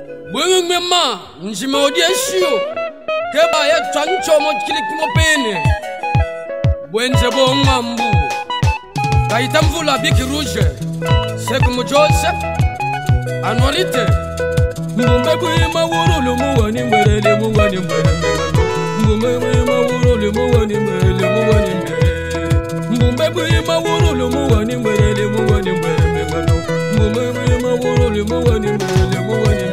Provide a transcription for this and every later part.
Bwengu mema, njime odieshio. Keba ya chancho mochilikimo pene. Bwenze bongambu. Kaita mvula biki rouge. Seku mujose. Anuarite. Mbumbe bwima wurulu muwani mbele muwani mbele. Mbumbe bwima wurulu muwani mbele muwani mbele. Mbumbe bwima wurulu muwani mbele muwani mbele. Mbumbe bwima wurulu muwani mbele muwani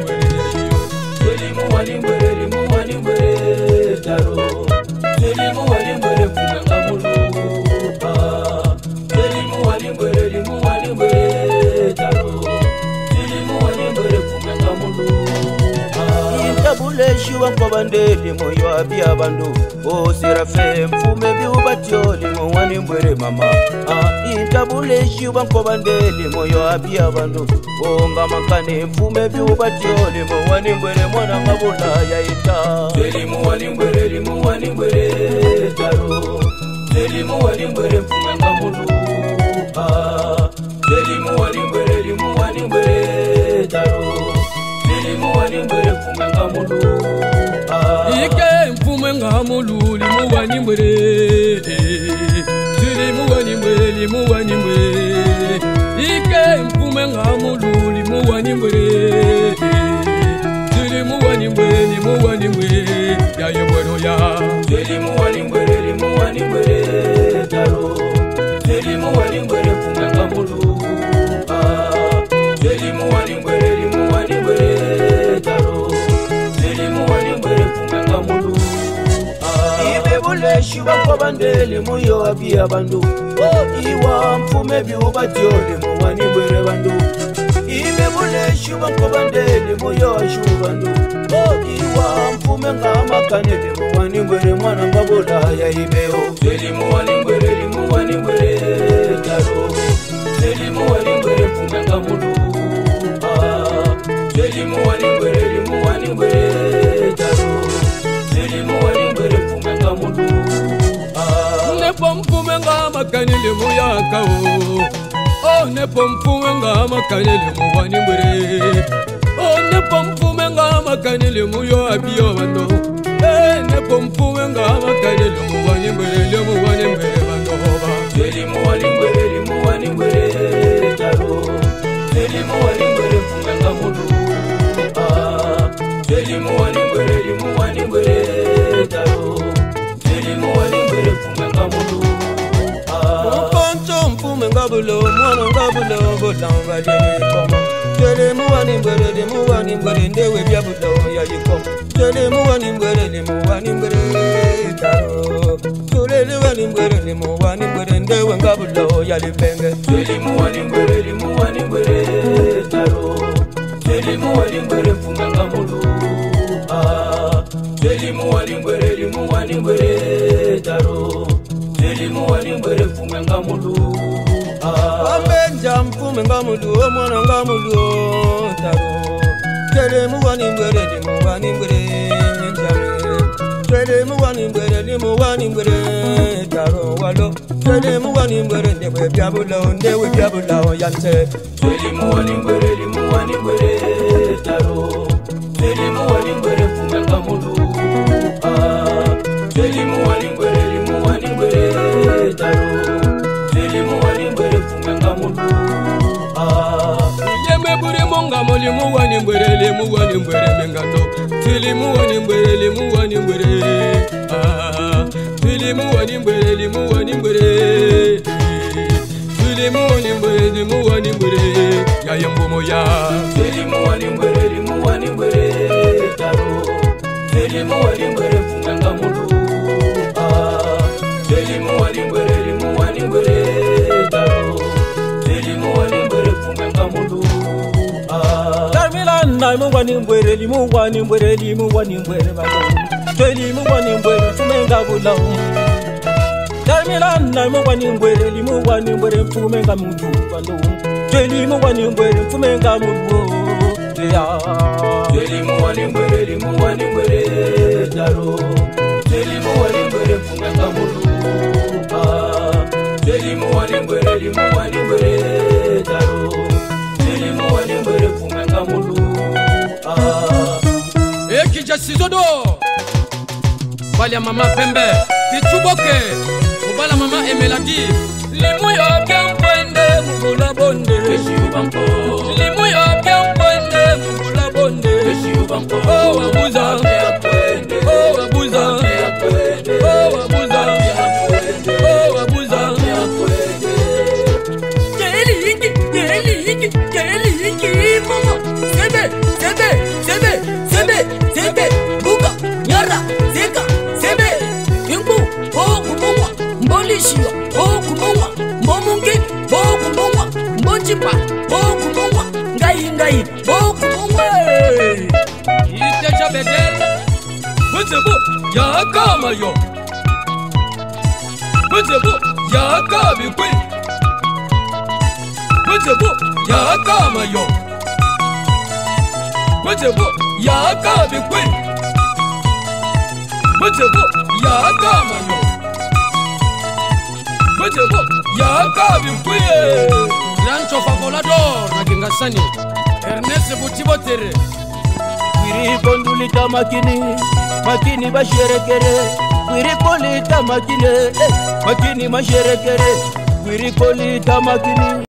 mbele. Muwani mbele taro. Muwani mbele kumanga mulupa. Muwani mbele taro. Muwani mbele kumanga mulupa. Intabule shiwa nkobandeli moyo abia bandu. O serafe mfume biubatioli muwani mbele mama. Intabule shiwa nkobandeli moyo abia bandu. O ngamakane mfume biubatioli muwani mbele mwana mabula ya ita. Muwani mbele taro. Muwani mbele kumanga mulupa. Muwani mbele taro. Muwani mbele kumanga mulupa. Ike mfume ngamululi muwani mbele. Muwani mbele. Ike mfume ngamululi muwani mbele. Muwani mbele. Ya yebwero ya. Muwani mbele taro. Muwani mbele kumanga mulupa. Muwani mbele taro. Muwani mbele kumanga mulupa. Ibe bule shiba kwa bandeli muyo abia bandu. Iwa mfume biubatioli muwani mbele bandu. Ibe bule shiba kwa bandeli muyo ashubandu. Iwa mfume ngama kaneli muwani mbele mwana mbabula ya ibeo. Muwani mbele taro. Muwani mbele kumanga mulupa. Muwani mbele taro. Muwani mbele kumanga mulupa. Nepo mfume ngama kaneli muyaka o. Nepo mfume ngama kaneli muwani mbele. Nepo mfume ngama kaneli muyo abio bando. Nepo mfume ngama kaneli muwani mbele bando ba. Muwani mbele taro. Muwani mbele kumanga mulupa. Muwani mbele taro. Muwani mbele kumanga mulupa. Mponcho mfume ngabulo mwana ngabulo bolanga dene koma. Muwani mbele ndewe byabulo ya yikoma. Muwani mbele taro. Muwani mbele ndewe ngabulo ya libenge. Muwani mbele taro. Muwani mbele kumanga mulupa. Muwani mbele taro. Muwani mbele kumanga mulupa. Amenja mfume ngamulu mwana ngamulu taro. Muwani mbele njame. Muwani mbele taro walo. Muwani mbele ndewe byabulo yante. Muwani mbele taro. Muwani mbele kumanga mulupa. Muwani mbele taro. Muwani mbele kumanga mulupa. Yeme bure monga moli muwani mbele mengando. Muwani mbele. Muwani mbele. Ya yambomo ya. Muwani mbele taro. Muwani mbele kumanga mulupa. Muwani mbele taro. Muwani mbele kumanga mulupa. Darmila na muwani mbele bado. Muwani mbele kumenga bula. Darmila na muwani mbele kumenga mulu bado. Muwani mbele kumenga mulu. Muwani mbele taro. Muwani mbele kumanga mulupa. Muwani mbele taro. Muwani mbele kumanga mulupa. DJ Sizodo Balia mama Pembe Pichuboke Mubala mama Emeladi Limu yo kempwende mugula bonde Limu yo kempwende mugula bonde Oh wabuza Oh wabuza Oh wabuza Oh wabuza Keli mama Sebe Buka Nyara Zeka Sebe Yungu kumungwa Mbolishiwa kumungwa Mbomungi kumungwa Mbojipa kumungwa Ngai kumungwa Itecha bedel Muzebo Yakama yo Muzebo Yakabikwi Muzebo Yakama yo Muzebo Yakabikwi Muzebo Yakama yo Muzebo Yakabikwi Rancho Favolador na Kingasani Ernest Butibotere Wiri kondulita makini basherekere Wiri kolita makini basherekere Wiri kolita makini